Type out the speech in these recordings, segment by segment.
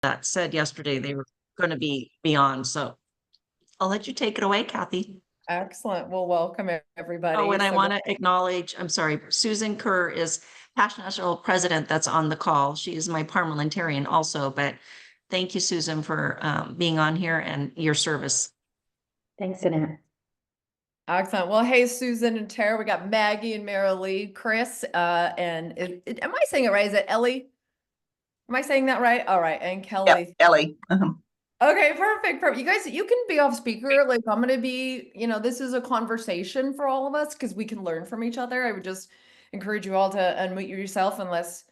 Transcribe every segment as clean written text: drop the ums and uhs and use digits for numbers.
that said yesterday they were going to be beyond. So I'll let you take it away, Kathy. Excellent. Well, welcome everybody. Oh, and I So want to acknowledge, I'm sorry, Susan Kerr is Passion National President that's on the call. She is my parliamentarian also, but thank you, Susan, for being on here and your service. Thanks, Annette. excellent. Well, hey, Susan and Tara, we got Maggie and Marilee, Chris, and am I saying it right? Is it Ellie? Am I saying that right? All right. And Kelly. Yep, Ellie. Okay, perfect. Perfect. You guys, you can be off speaker. Like I'm going to be, this is a conversation for all of us because we can learn from each other. I would just encourage you all to unmute yourself unless,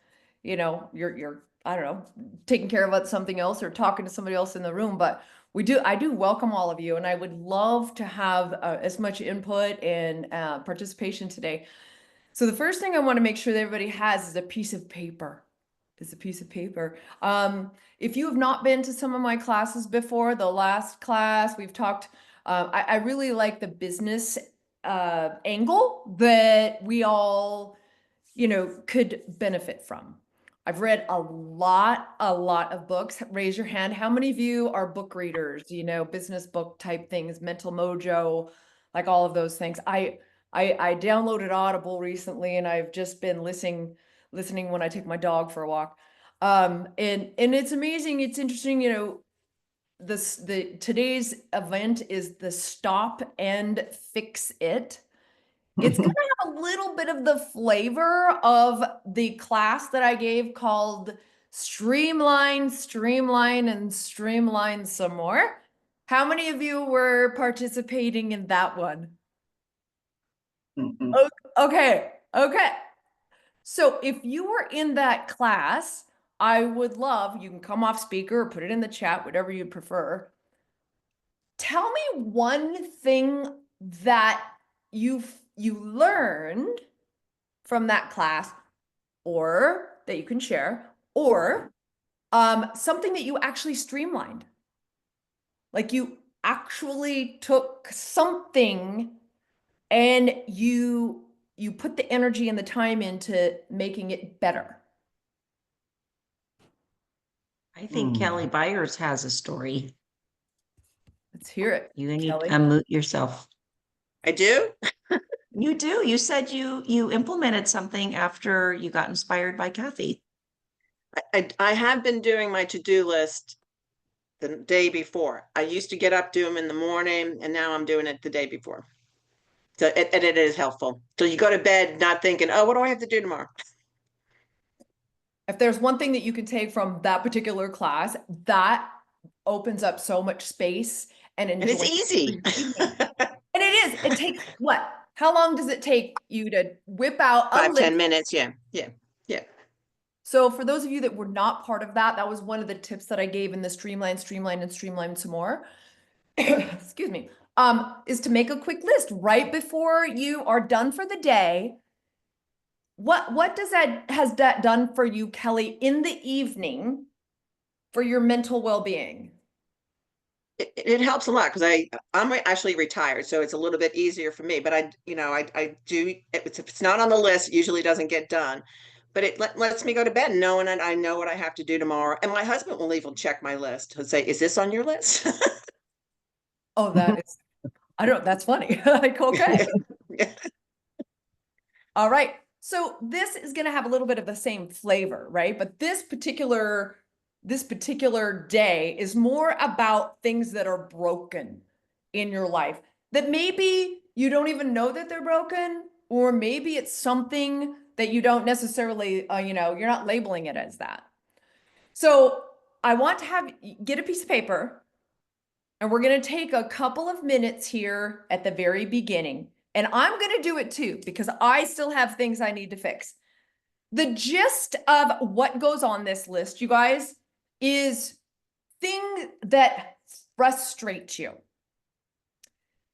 you're, I don't know, taking care of something else or talking to somebody else in the room. But I do welcome all of you and I would love to have as much input and participation today. So the first thing I want to make sure that everybody has is a piece of paper. It's a piece of paper. If you have not been to some of my classes before, the last class we've talked, I really like the business angle that we all, could benefit from. I've read a lot of books. Raise your hand. How many of you are book readers? Business book type things, Mental Mojo, like all of those things. I downloaded Audible recently, and I've just been listening when I take my dog for a walk. And it's amazing. It's interesting, today's event is the Stop and Fix It. It's going to have a little bit of the flavor of the class that I gave called Streamline, Streamline, and Streamline Some More. How many of you were participating in that one? Okay. So if you were in that class, I would love, you can come off speaker or put it in the chat, whatever you prefer. Tell me one thing that you learned from that class, or that you can share, or something that you actually streamlined. Like you actually took something and you put the energy and the time into making it better. I think Kelly Byers has a story. Let's hear it. You need Kelly. to unmute yourself. I do? You do. You said you implemented something after you got inspired by Kathy. I have been doing my to-do list the day before. I used to get up, do them in the morning, and now I'm doing it the day before. So it is helpful. So you go to bed not thinking, oh, what do I have to do tomorrow? If there's one thing that you can take from that particular class, that opens up so much space and it's easy. And it is. It takes what? How long does it take you to whip out 5-10 minutes? Yeah. So for those of you that were not part of that, that was one of the tips that I gave in the Streamline, Streamline, and Streamline Some More. Excuse me. Is to make a quick list right before you are done for the day. What has that done for you, Kelly, in the evening for your mental well-being? It helps a lot because I'm actually retired, so it's a little bit easier for me. But I do, if it's not on the list, it usually doesn't get done. But it lets me go to bed knowing that I know what I have to do tomorrow. And my husband will even check my list. He'll say, "Is this on your list?" Oh, that is, I don't know. That's funny. Like, okay. Yeah. All right. So this is going to have a little bit of the same flavor, right? But this particular day is more about things that are broken in your life that maybe you don't even know that they're broken, or maybe it's something that you don't necessarily, you're not labeling it as that. So I want to get a piece of paper, and we're going to take a couple of minutes here at the very beginning. And I'm going to do it too, because I still have things I need to fix. The gist of what goes on this list, you guys, is things that frustrate you.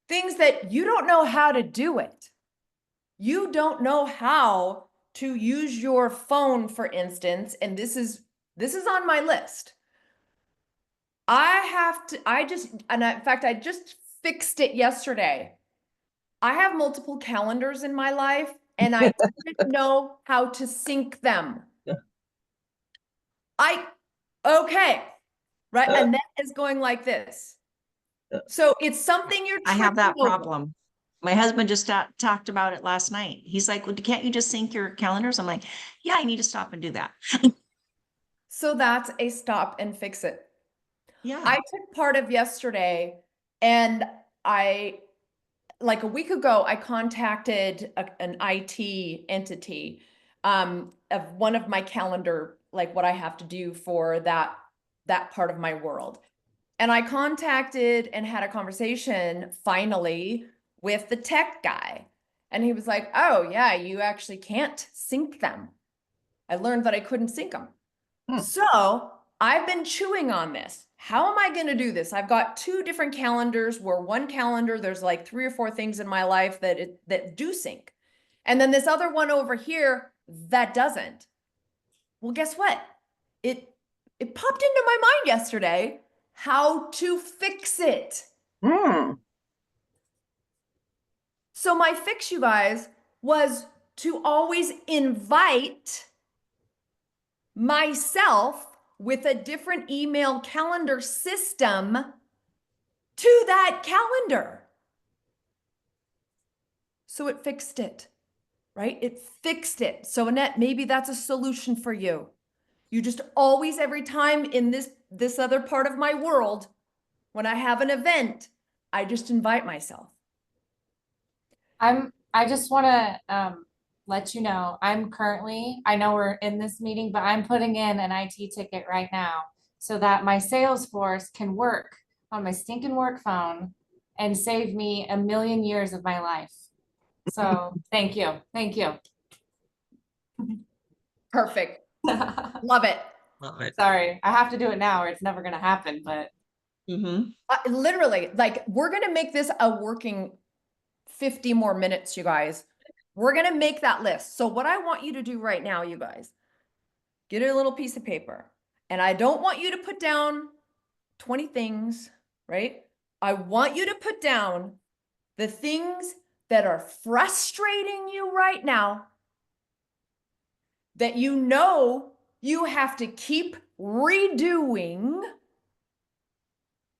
Things that you don't know how to do it. You don't know how to use your phone, for instance, and this is on my list. In fact, I just fixed it yesterday. I have multiple calendars in my life, and I didn't know how to sync them. Okay, right? And that is going like this. So it's something you're I have that tripping over. problem. My husband just talked about it last night. He's like, well, can't you just sync your calendars? I'm like, yeah, I need to stop and do that. So that's a stop and fix it. Yeah. I took part of yesterday and like a week ago, I contacted an IT entity of one of my calendar, like what I have to do for that part of my world. And I contacted and had a conversation finally with the tech guy. And he was like, oh yeah, you actually can't sync them. I learned that I couldn't sync them. So I've been chewing on this. How am I going to do this? I've got 2 different calendars where one calendar, there's like 3 or 4 things in my life that do sync. And then this other one over here that doesn't. Well, guess what? It popped into my mind yesterday how to fix it. Hmm. So my fix, you guys, was to always invite myself with a different email calendar system to that calendar. So it fixed it, right? It fixed it. So Annette, maybe that's a solution for you. You just always, every time in this other part of my world, when I have an event, I just invite myself. I just want to let you know, I know we're in this meeting, but I'm putting in an IT ticket right now so that my Salesforce can work on my stinking work phone and save me a million years of my life. So thank you. Thank you. Perfect. Love it. Love it. Sorry, I have to do it now or it's never going to happen, but Literally, like we're going to make this a working 50 more minutes, you guys. We're going to make that list. So what I want you to do right now, you guys, get a little piece of paper. And I don't want you to put down 20 things, right? I want you to put down the things that are frustrating you right now that you know you have to keep redoing.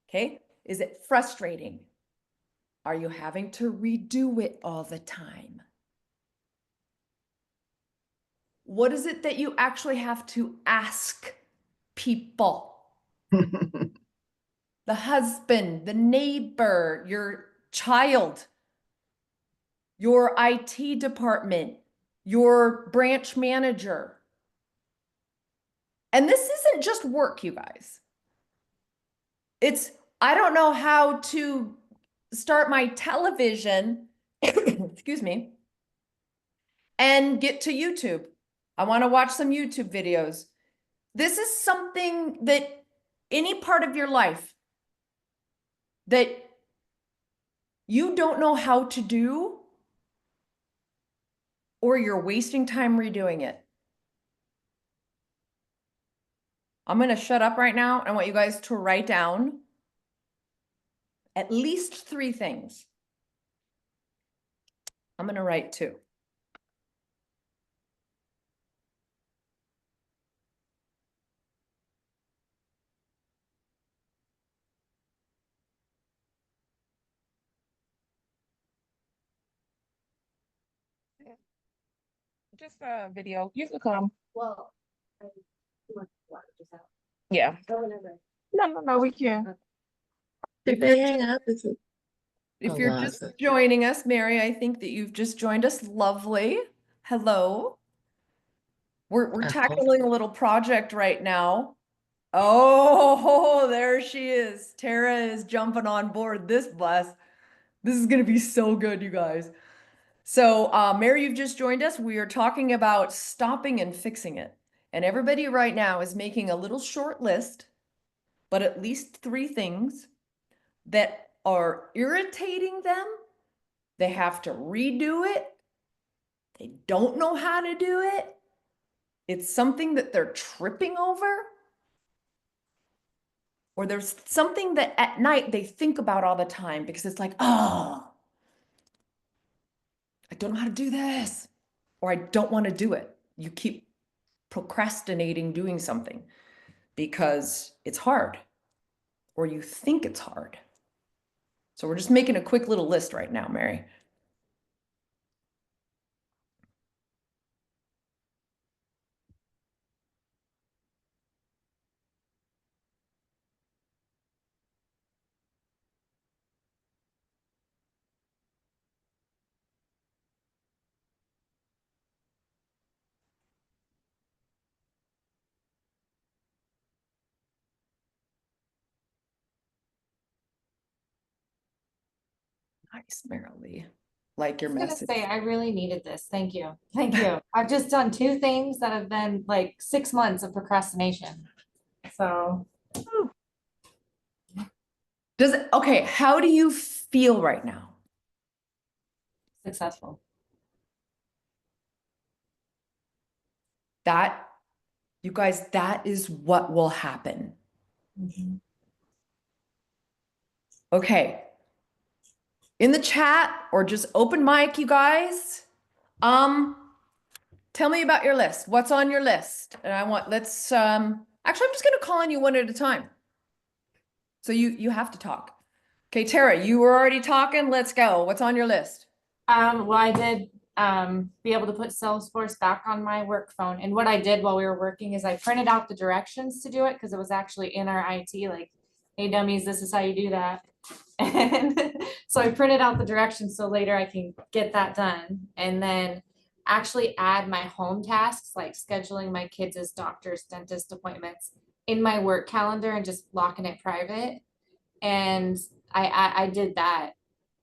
Okay? Is it frustrating? Are you having to redo it all the time? What is it that you actually have to ask people? The husband, the neighbor, your child, your IT department, your branch manager. And this isn't just work, you guys. I don't know how to start my television, excuse me, and get to YouTube. I want to watch some YouTube videos. This is something that any part of your life that you don't know how to do, or you're wasting time redoing it. I'm going to shut up right now. I want you guys to write down at least 3 things. I'm going to write 2. Just a video. You can come. Well, Yeah. No, we can. If Oh, you're wow, just so- joining us, Mary, I think that you've just joined us. Lovely. Hello. We're tackling a little project right now. Oh, there she is. Tara is jumping on board this bus. This is going to be so good, you guys. So, Mary, you've just joined us. We are talking about stopping and fixing it. And everybody right now is making a little short list, but at least 3 things that are irritating them. They have to redo it. They don't know how to do it. It's something that they're tripping over. Or there's something that at night they think about all the time because it's like, oh, I don't know how to do this. Or I don't want to do it. You keep procrastinating doing something because it's hard. or you think it's hard? So we're just making a quick little list right now, Mary. Nice, Marilee. Like your I was gonna message. say, I really needed this. Thank you. Thank you. I've just done 2 things that have been like 6 months of procrastination. So Okay, how do you feel right now? successful. That, you guys, that is what will happen. Mhm. Okay. In the chat or just open mic, you guys. Tell me about your list. What's on your list? And let's actually I'm just gonna call on you one at a time. So you have to talk. Okay, Tara, you were already talking. Let's go. What's on your list? Well, I did be able to put Salesforce back on my work phone. And what I did while we were working is I printed out the directions to do it because it was actually in our IT, like, hey dummies, this is how you do that. And so I printed out the directions so later I can get that done. And then actually add my home tasks, like scheduling my kids' doctor's, dentist appointments in my work calendar and just locking it private. And I did that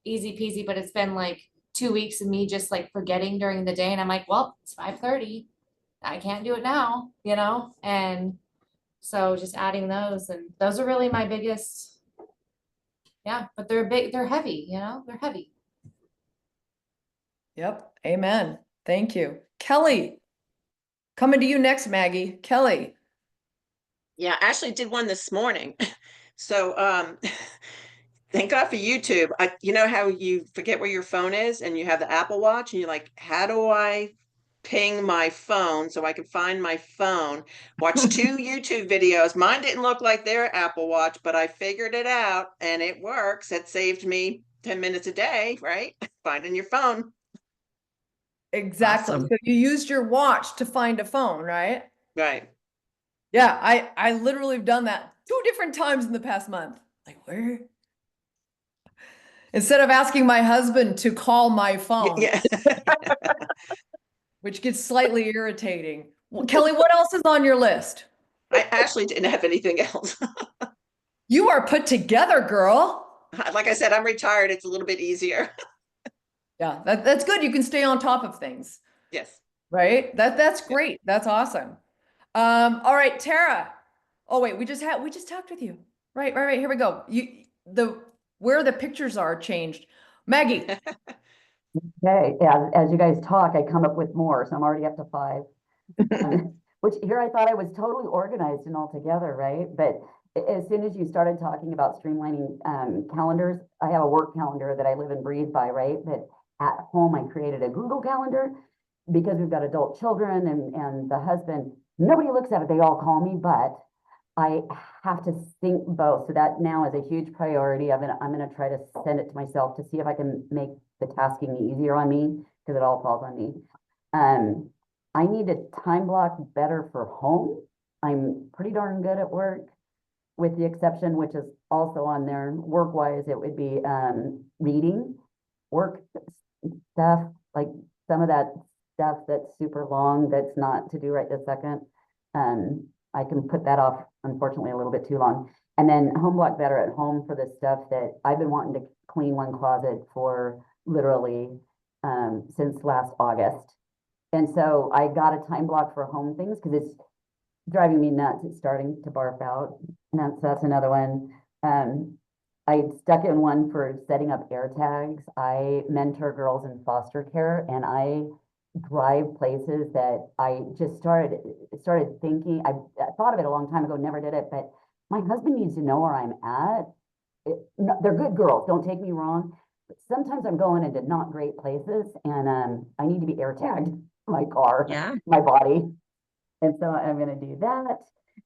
easy peasy, but it's been like 2 weeks of me just like forgetting during the day. And I'm like, well, it's 5:30. I can't do it now, you know? And so just adding those, and those are really my biggest, yeah, but they're big, they're heavy, you know, they're heavy. Yep. Amen. Thank you. Kelly, coming to you next, Maggie. Kelly. Yeah, I actually did one this morning. So thank God for YouTube. You know how you forget where your phone is and you have the Apple Watch and you're like, how do I ping my phone so I can find my phone? Watch 2 YouTube videos. Mine didn't look like their Apple Watch, but I figured it out and it works. It saved me 10 minutes a day, right? Finding your phone. Exactly. Awesome. So you used your watch to find a phone, right? Right. Yeah, I literally have done that 2 different times in the past month. Like, where? Instead of asking my husband to call my phone, Yeah. which gets slightly irritating. Well, Kelly, what else is on your list? I actually didn't have anything else. You are put together, girl. Like I said, I'm retired. It's a little bit easier. Yeah, that's good. You can stay on top of things, Yes. right? That's great. That's awesome. All right, Tara. Oh wait, we just talked with you. Right. Here we go. Where the pictures are changed. Maggie. Okay, yeah, as you guys talk, I come up with more, so I'm already up to 5. Which here I thought I was totally organized and all together, right? But as soon as you started talking about streamlining calendars, I have a work calendar that I live and breathe by, right? But at home, I created a Google Calendar because we've got adult children and the husband, nobody looks at it, they all call me, but I have to sync both. So that now is a huge priority. I'm gonna try to send it to myself to see if I can make the tasking easier on me because it all falls on me. I need to time block better for home. I'm pretty darn good at work, with the exception, which is also on there, work-wise, it would be reading, work stuff, like some of that stuff that's super long, that's not to do right this second. I can put that off, unfortunately, a little bit too long. And then home block better at home for the stuff that I've been wanting to clean one closet for literally since last August. And so I got a time block for home things because it's driving me nuts. It's starting to barf out. And that's another one. I stuck in one for setting up air tags. I mentor girls in foster care and I drive places that I just started thinking. I thought of it a long time ago, never did it, but my husband needs to know where I'm at. No, they're good girls, don't take me wrong, but sometimes I'm going into not great places and I need to be air tagged my car, Yeah. my body. And so I'm going to do that.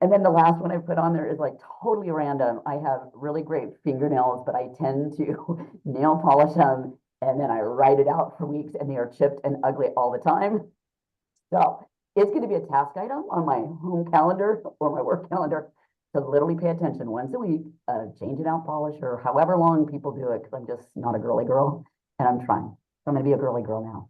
And then the last one I put on there is like totally random. I have really great fingernails, but I tend to nail polish them and then I write it out for weeks and they are chipped and ugly all the time. So it's going to be a task item on my home calendar or my work calendar to literally pay attention once a week, change it out polish or however long people do it, because I'm just not a girly girl and I'm trying. So I'm going to be a girly girl now.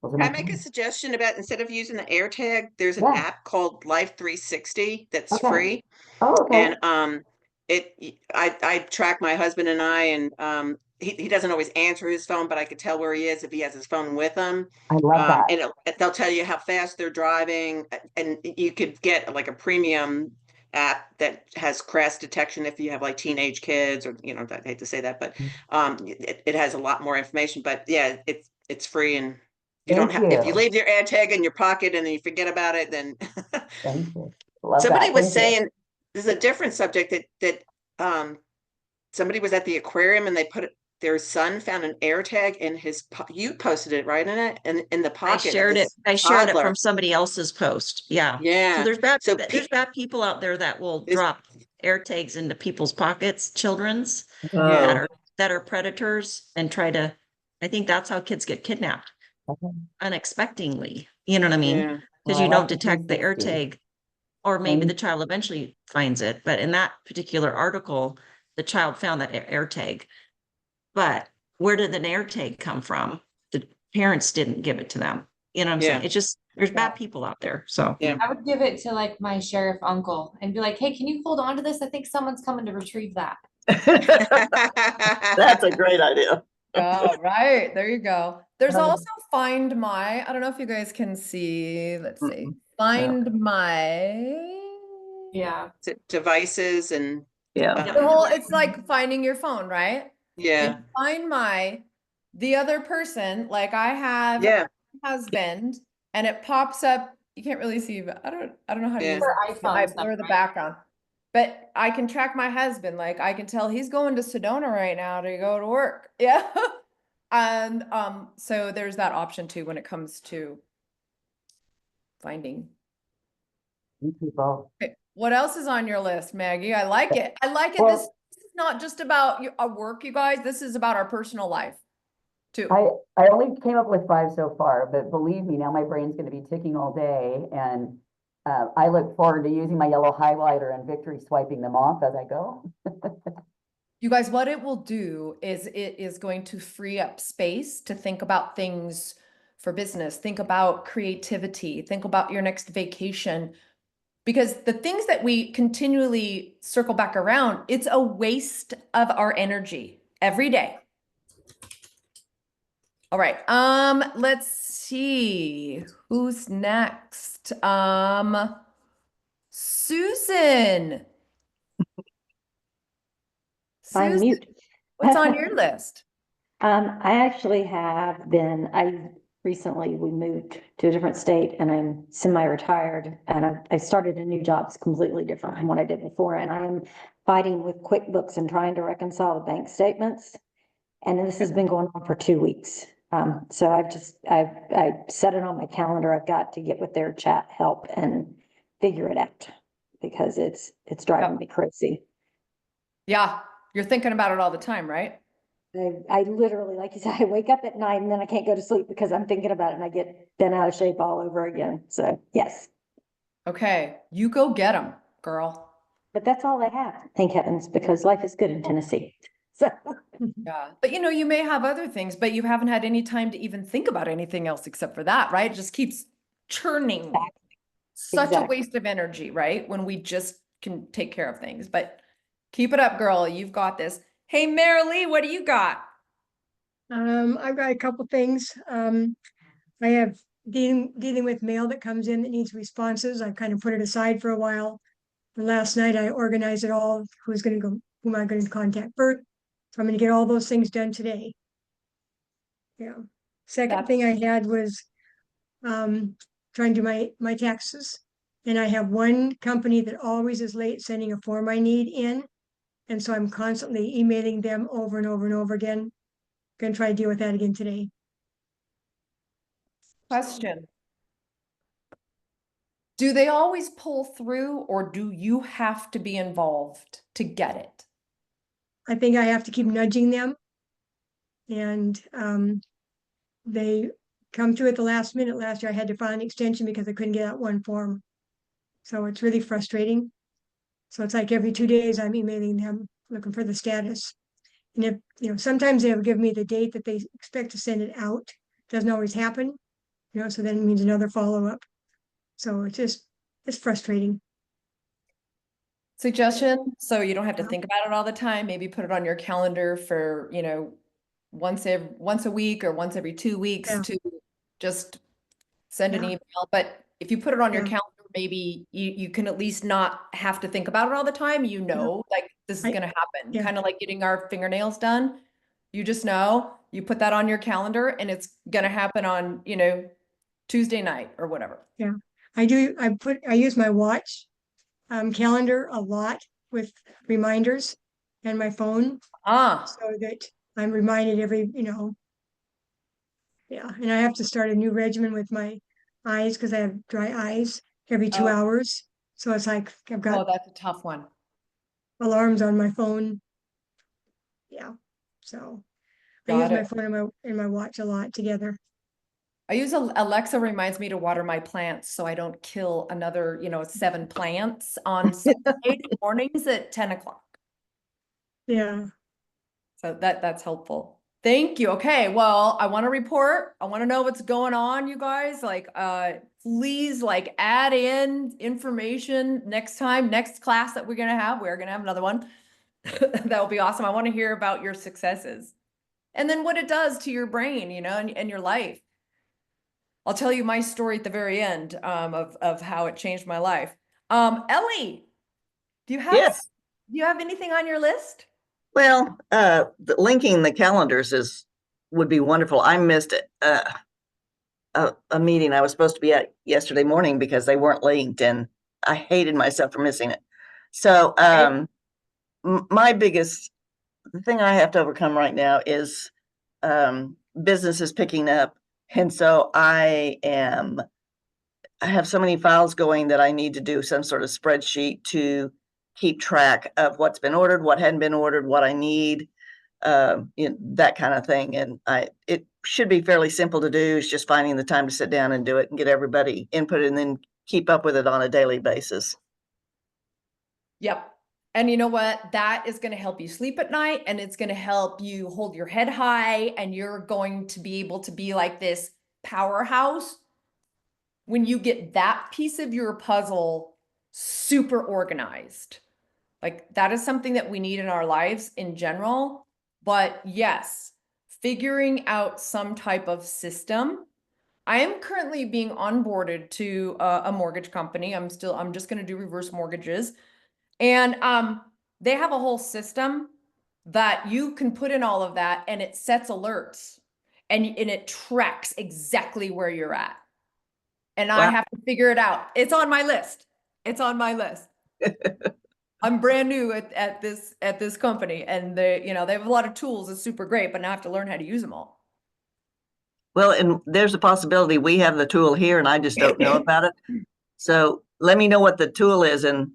Those are Can I my make a plans. suggestion about instead of using the AirTag, there's an Yeah. app called Life 360 that's Okay. free. Oh, okay. And I track my husband and I, and he doesn't always answer his phone, but I could tell where he is if he has his phone with him. I love that. And they'll tell you how fast they're driving, and you could get like a premium app that has crash detection if you have like teenage kids, or I hate to say that, but it has a lot more information. But yeah, it's free, and you don't Thank have if you you. leave your AirTag in your pocket and then you forget about it, then Thank you. Love somebody that. was Thank you. saying this is a different subject that somebody was at the aquarium and they put their son found an AirTag in his you posted it right in the I pocket of shared it. this I shared it toddler. from somebody else's post. Yeah. So Yeah. there's So bad people out there that will This- drop air tags into people's pockets, children's Yeah. that are predators and try to, I think that's how kids get kidnapped Okay. unexpectedly. You know what I mean? Yeah. Because Well, you I don't like the detect the air 360. tag, or maybe Thank the child eventually finds it. But in that particular article, the child found that air tag. But where did the air tag come from? The parents didn't give it to them. You know what I'm saying? Yeah. It's just, there's bad people out there. So. Yeah. I would give it to like my sheriff uncle and be like, hey, can you hold on to this? I think someone's coming to retrieve that. That's a great idea. Oh, right. There you go. There's Um, also Find My. I don't know if you guys can see. Let's see. Find My. Yeah. Devices and Yeah. The whole, it's like finding your phone, right? yeah. And Find My, the other person, like I have Yeah. a husband, and it pops up. You can't really see, but I don't know how to Yeah. use For it. iPhone I stuff, blur the right? background. But I can track my husband. Like I can tell he's going to Sedona right now to go to work. Yeah. And so there's that option too when it comes to finding. people. Okay, what else is on your list, Maggie? I like it. I like it. Well- This is not just about our work, you guys. This is about our personal life too. I only came up with 5 so far, but believe me, now my brain's going to be ticking all day. And I look forward to using my yellow highlighter and Victory swiping them off as I go. You guys, what it will do is it is going to free up space to think about things for business, think about creativity, think about your next vacation. Because the things that we continually circle back around, it's a waste of our energy every day. All right, let's see who's next. Susan. I'm Susan, mute. what's on your list? I actually have been, recently we moved to a different state and I'm semi-retired and I started a new job. It's completely different from what I did before. And I'm fighting with QuickBooks and trying to reconcile the bank statements. And this has been going on for 2 weeks. So I set it on my calendar. I've got to get with their chat help and figure it out because it's driving me crazy. Yeah, you're thinking about it all the time, right? I literally, like you said, I wake up at night and then I can't go to sleep because I'm thinking about it and I get bent out of shape all over again. So yes, Okay, you go get them, girl. but that's all I have. Thank heavens, because life is good in Tennessee. So Yeah, but you may have other things, but you haven't had any time to even think about anything else except for that, right? It just keeps churning. Such a Exactly. waste of energy, right? When we just can take care of things, but keep it up, girl. You've got this. Hey, Marilee, what do you got? I've got a couple things. I have dealing with mail that comes in that needs responses. I kind of put it aside for a while. But last night I organized it all. Who am I going to contact first? So I'm going to get all those things done today. Yeah. Second thing I had was trying to do my taxes. And I have one company that always is late sending a form I need in. And so I'm constantly emailing them over and over and over again. Gonna try to deal with that again today. Question. Do they always pull through, or do you have to be involved to get it? I think I have to keep nudging them. And they come through at the last minute. Last year I had to file an extension because I couldn't get out one form. So it's really frustrating. So it's like every 2 days I'm emailing them, looking for the status. And if, you know, sometimes they'll give me the date that they expect to send it out. Doesn't always happen, you know, so then it means another follow-up. So it's frustrating. Suggestion, so you don't have to think about it all the time, maybe put it on your calendar for, you know, once a week or once every 2 weeks Yeah. to just send an Yeah. email. But if you put it on your Yeah. calendar, maybe you can at least not have to think about it all the time. You know, like this is I- gonna happen, yeah. kind of like getting our fingernails done. You just know, you put that on your calendar and it's gonna happen on, you know, Tuesday night or whatever. I use my watch calendar a lot with reminders and my phone Ah, so that I'm reminded every, you know. Yeah, and I have to start a new regimen with my eyes because I have dry eyes every 2 Oh. hours. So it's like I've oh, got that's a tough one. alarms on my phone. Yeah, so I use Got my it. phone and my watch a lot together. I use Alexa reminds me to water my plants so I don't kill another, you know, 7 plants on Sunday mornings at 10 o'clock. Yeah, So that's helpful. Thank you. Okay, well, I want to report. I want to know what's going on, you guys. Like, please, like, add in information next time, next class that we're gonna have. We're gonna have another one. That will be awesome. I want to hear about your successes, and then what it does to your brain, you know, and your life. I'll tell you my story at the very end of how it changed my life. Ellie, do you have Yes. do you have anything on your list? Well, linking the calendars would be wonderful. I missed a meeting I was supposed to be at yesterday morning because they weren't linked, and I hated myself for missing it. So, my biggest thing I have to overcome right now is business is picking up, and so I have so many files going that I need to do some sort of spreadsheet to keep track of what's been ordered, what hadn't been ordered, what I need, that kind of thing. And it should be fairly simple to do. It's just finding the time to sit down and do it and get everybody input and then keep up with it on a daily basis. Yep. And you know what? That is going to help you sleep at night, and it's going to help you hold your head high, and you're going to be able to be like this powerhouse when you get that piece of your puzzle super organized. Like that is something that we need in our lives in general. But yes, figuring out some type of system. I am currently being onboarded to a mortgage company. I'm just going to do reverse mortgages. And they have a whole system that you can put in all of that, and it sets alerts and it tracks exactly where you're at. And I Wow. have to figure it out. It's on my list. It's on my list. I'm brand new at this company, and they have a lot of tools. It's super great, but now I have to learn how to use them all. Well, and there's a possibility we have the tool here and I just don't know about it. So let me know what the tool is and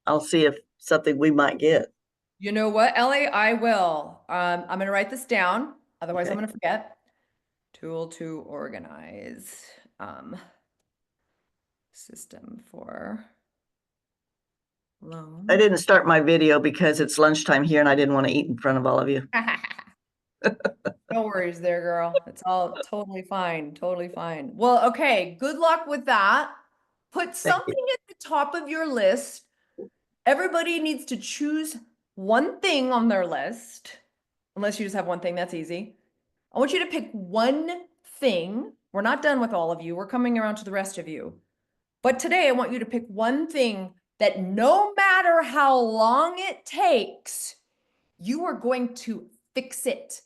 I'll see if something we might get. You know what, Ellie? I will. I'm going to write this down. Otherwise, I'm Okay. going to forget. Tool to organize. System for loan. I didn't start my video because it's lunchtime here and I didn't want to eat in front of all of you. No worries there, girl. It's all totally fine. Totally fine. Well, okay. Good luck with that. Put something at the top of your list. Everybody needs to choose one thing on their list. Unless you just have one thing, that's easy. I want you to pick one thing. We're not done with all of you. We're coming around to the rest of you. But today I want you to pick one thing that no matter how long it takes, you are going to fix it.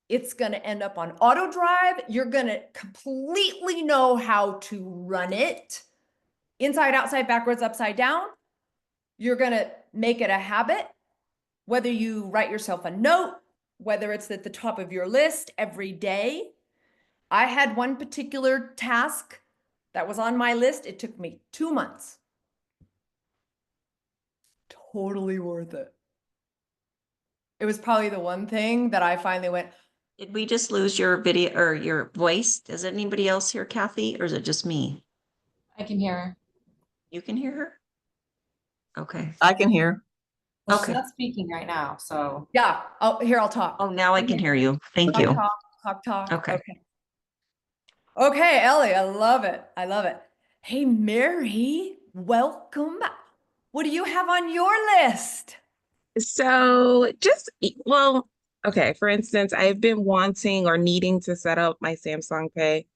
It's going to end up on auto drive. You're going to completely know how to run it. Inside, outside, backwards, upside down. You're going to make it a habit. Whether you write yourself a note, whether it's at the top of your list every day. I had one particular task that was on my list. It took me 2 months. Totally worth it. It was probably the one thing that I finally went, Did we just lose your video or your voice? Does anybody else hear Kathy or is it just me? I can hear her. You can hear her? Okay. I can hear. Well, she's Okay. not speaking right now, so. yeah, oh, here, I'll talk. Oh, now I can hear you. Thank Talk, you. talk. Okay. Okay, Ellie, I love it. I love it. Hey, Mary, welcome. What do you have on your list? So well, okay, for instance, I've been wanting or needing to set up my Samsung Pay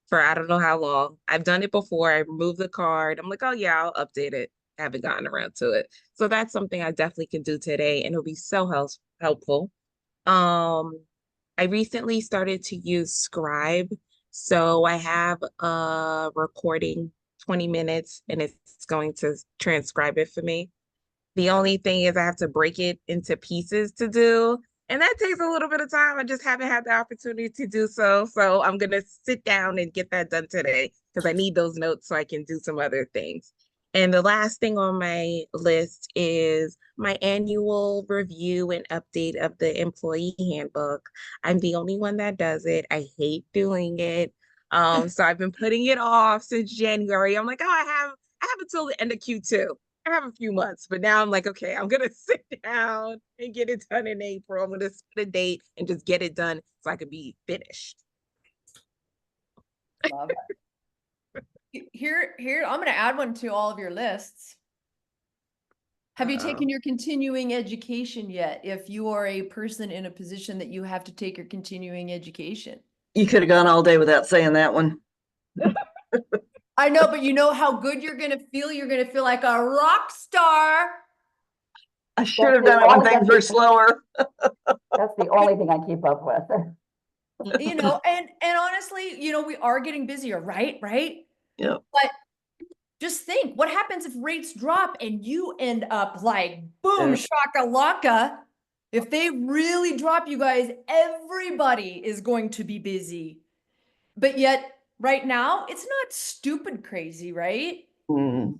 for I don't know how long. I've done it before. I removed the card. I'm like, oh yeah, I'll update it. Haven't gotten around to it. So that's something I definitely can do today, and it'll be so helpful. I recently started to use Scribe. So I have a recording 20 minutes and it's going to transcribe it for me. The only thing is I have to break it into pieces to do. And that takes a little bit of time. I just haven't had the opportunity to do so. So I'm going to sit down and get that done today because I need those notes so I can do some other things. And the last thing on my list is my annual review and update of the employee handbook. I'm the only one that does it. I hate doing it. So I've been putting it off since January. I'm like, oh, I have until the end of Q2. I have a few months, but now I'm like, okay, I'm gonna sit down and get it done in April. I'm gonna set a date and just get it done so I could be finished. Love it. Here, I'm going to add one to all of your lists. Have you taken your continuing education yet? If you are a person in a position that you have to take your continuing education. You could have gone all day without saying that one. I know, but you know how good you're going to feel? You're going to feel like a rock star. I should have done it when things were slower. That's the only thing I keep up with. You know, and honestly, you know, we are getting busier, right? Yep. But just think, what happens if rates drop and you end up like, boom, Yeah. shakalaka. If they really drop, you guys, everybody is going to be busy. But yet, right now, it's not stupid crazy, right? Mm,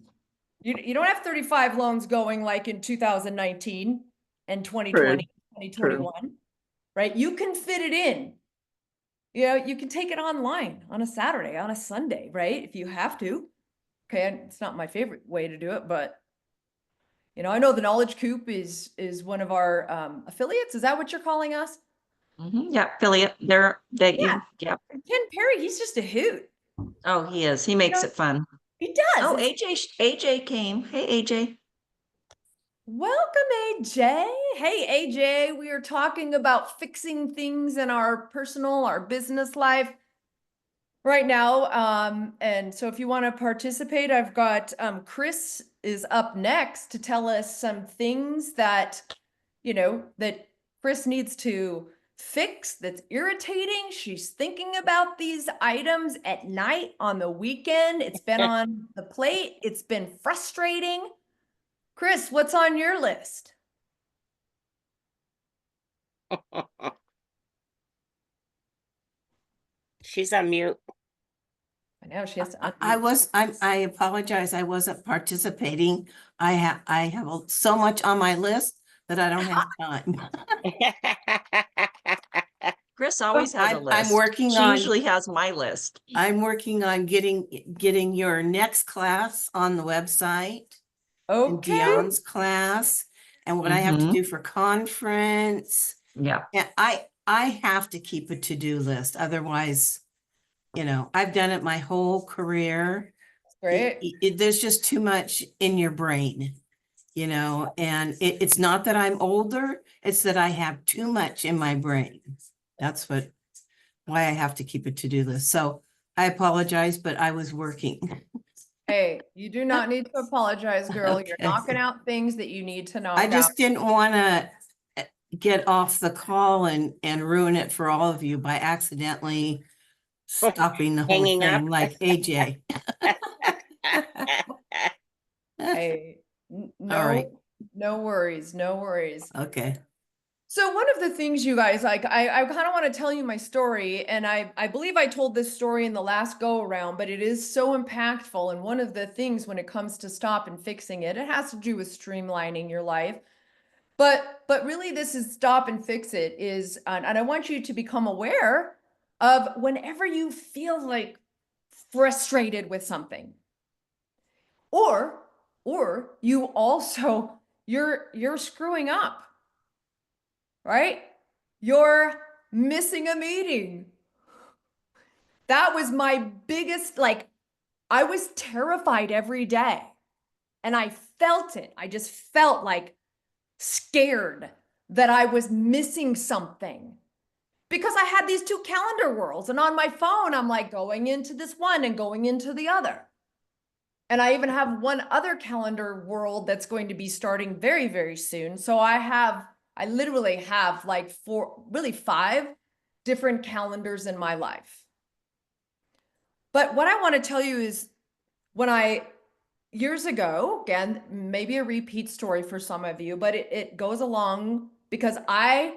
You don't have 35 loans going like in 2019 and 2020, 2021, right? You can fit it in. You know, you can take it online on a Saturday, on a Sunday, right? If you have to. Okay, it's not my favorite way to do it, but you know, I know the Knowledge Coop is one of our affiliates. Is that what you're calling us? Yeah, affiliate there that Yeah. yeah. Ken Perry, he's just a hoot. Oh, he is. He makes know, it fun. He does. Oh, It's- AJ came. Hey, AJ. Welcome, AJ. Hey, AJ, we are talking about fixing things in our personal, our business life right now. And so if you want to participate, I've got Chris is up next to tell us some things that, you know, that Chris needs to fix that's irritating. She's thinking about these items at night on the weekend. It's been on the plate. It's been frustrating. Chris, what's on your list? She's on mute. I know she has to. I apologize. I wasn't participating. I have so much on my list that I don't have time. Chris always has a I'm list. working She on- usually has my list. I'm working on getting your next class on the website. And Okay. Dion's class and what I have to Mhm. do for conference. Yeah. And I have to keep a to-do list. Otherwise, you know, I've done it my whole career. Great. There's just too much in your brain, you know, and it's not that I'm older, it's that I have too much in my brain. That's why I have to keep a to-do list. So I apologize, but I was working. Hey, you do not need to apologize, girl. You're Okay. knocking out things that you need to knock I out. just didn't want to get off the call and ruin it for all of you by accidentally stopping the whole Hanging up. thing like AJ. Hey, All right. no worries, no worries. Okay. So one of the things you guys like, I kind of want to tell you my story, and I believe I told this story in the last go around, but it is so impactful. And one of the things when it comes to stop and fixing it, it has to do with streamlining your life. But really this is stop and fix it is, and I want you to become aware of whenever you feel like frustrated with something. Or you also, you're screwing up. Right? You're missing a meeting. That was my biggest, like, I was terrified every day. And I felt it. I just felt like scared that I was missing something. Because I had these two calendar worlds. And on my phone, I'm like going into this one and going into the other. And I even have one other calendar world that's going to be starting very, very soon. So I literally have like really 5 different calendars in my life. But what I want to tell you is years ago, again, maybe a repeat story for some of you, but it goes along because I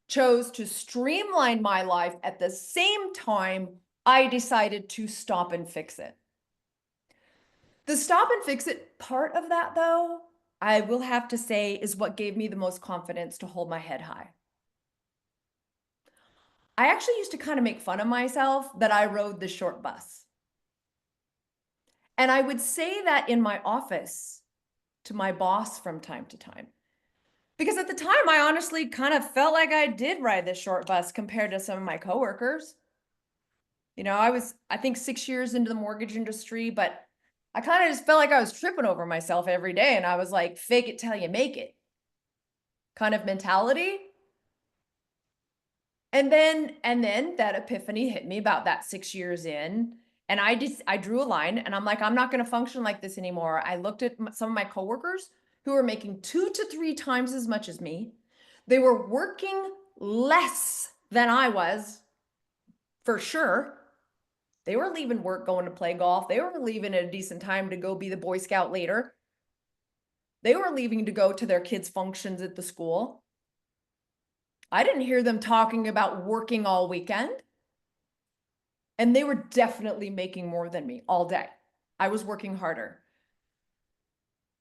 chose to streamline my life at the same time I decided to stop and fix it. The stop and fix it part of that, though, I will have to say is what gave me the most confidence to hold my head high. I actually used to kind of make fun of myself that I rode the short bus. And I would say that in my office to my boss from time to time. Because at the time, I honestly kind of felt like I did ride the short bus compared to some of my coworkers. You know, I think 6 years into the mortgage industry, but I kind of just felt like I was tripping over myself every day. And I was like, fake it till you make it kind of mentality. And then that epiphany hit me about that 6 years in. And I drew a line and I'm like, I'm not going to function like this anymore. I looked at some of my coworkers who were making 2 to 3 times as much as me. They were working less than I was, for sure. They were leaving work, going to play golf. They were leaving at a decent time to go be the Boy Scout leader. They were leaving to go to their kids' functions at the school. I didn't hear them talking about working all weekend. And they were definitely making more than me all day. I was working harder.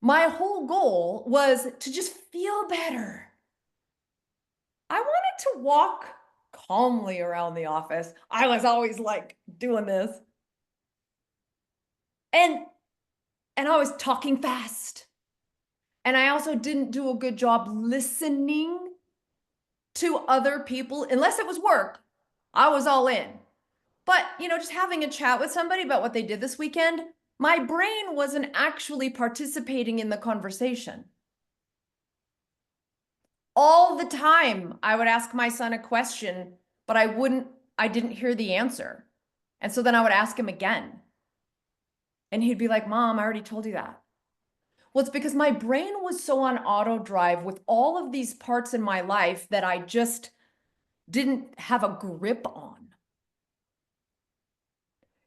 My whole goal was to just feel better. I wanted to walk calmly around the office. I was always like doing this. And I was talking fast. And I also didn't do a good job listening to other people, unless it was work. I was all in. But, you know, just having a chat with somebody about what they did this weekend, my brain wasn't actually participating in the conversation. All the time, I would ask my son a question, but I didn't hear the answer. And so then I would ask him again. And he'd be like, Mom, I already told you that. Well, it's because my brain was so on auto drive with all of these parts in my life that I just didn't have a grip on.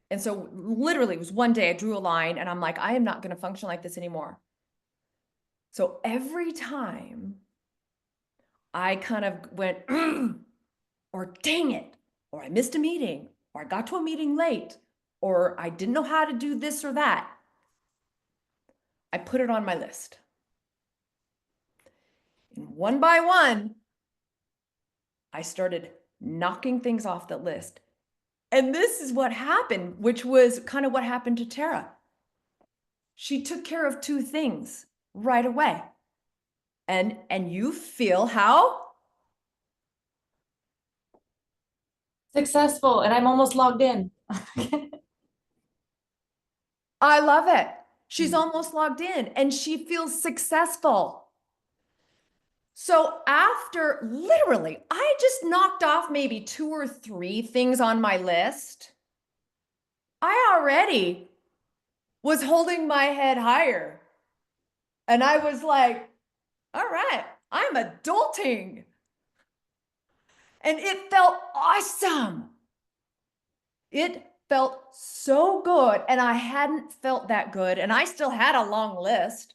And so literally it was one day I drew a line and I'm like, I am not going to function like this anymore. So every time I kind of went, or dang it, or I missed a meeting, or I got to a meeting late, or I didn't know how to do this or that, I put it on my list. And one by one, I started knocking things off the list. And this is what happened, which was kind of what happened to Tara. She took care of 2 things right away. And you feel how? Successful, and I'm almost logged in. I love it. She's almost logged in and she feels successful. So after literally, I just knocked off maybe 2 or 3 things on my list. I already was holding my head higher. And I was like, all right, I'm adulting. And it felt awesome. It felt so good. And I hadn't felt that good. And I still had a long list.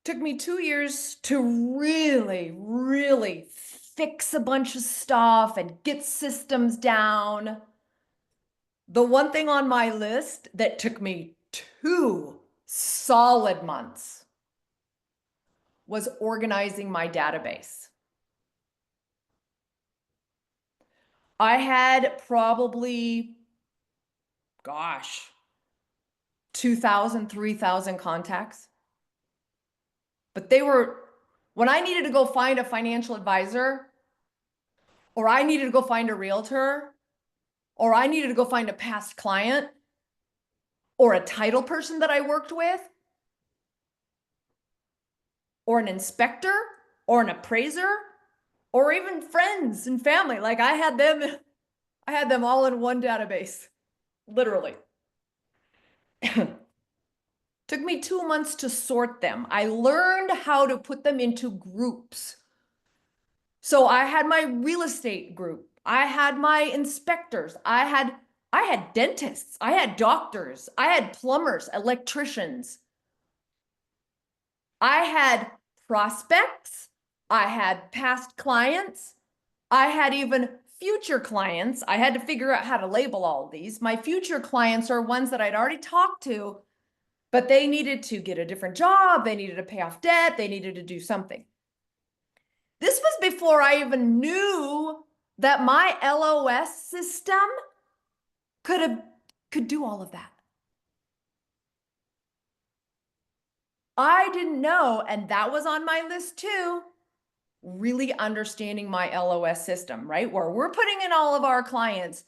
Took me 2 years to really fix a bunch of stuff and get systems down. The one thing on my list that took me 2 solid months was organizing my database. I had probably, gosh, 2,000, 3,000 contacts. But they were, when I needed to go find a financial advisor, or I needed to go find a realtor, or I needed to go find a past client, or a title person that I worked with, or an inspector, or an appraiser, or even friends and family. Like I had them all in one database, literally. Took me 2 months to sort them. I learned how to put them into groups. So I had my real estate group. I had my inspectors. I had dentists. I had doctors. I had plumbers, electricians. I had prospects. I had past clients. I had even future clients. I had to figure out how to label all of these. My future clients are ones that I'd already talked to, but they needed to get a different job. They needed to pay off debt. They needed to do something. This was before I even knew that my LOS system could do all of that. I didn't know, and that was on my list too, really understanding my LOS system, right? Where we're putting in all of our clients,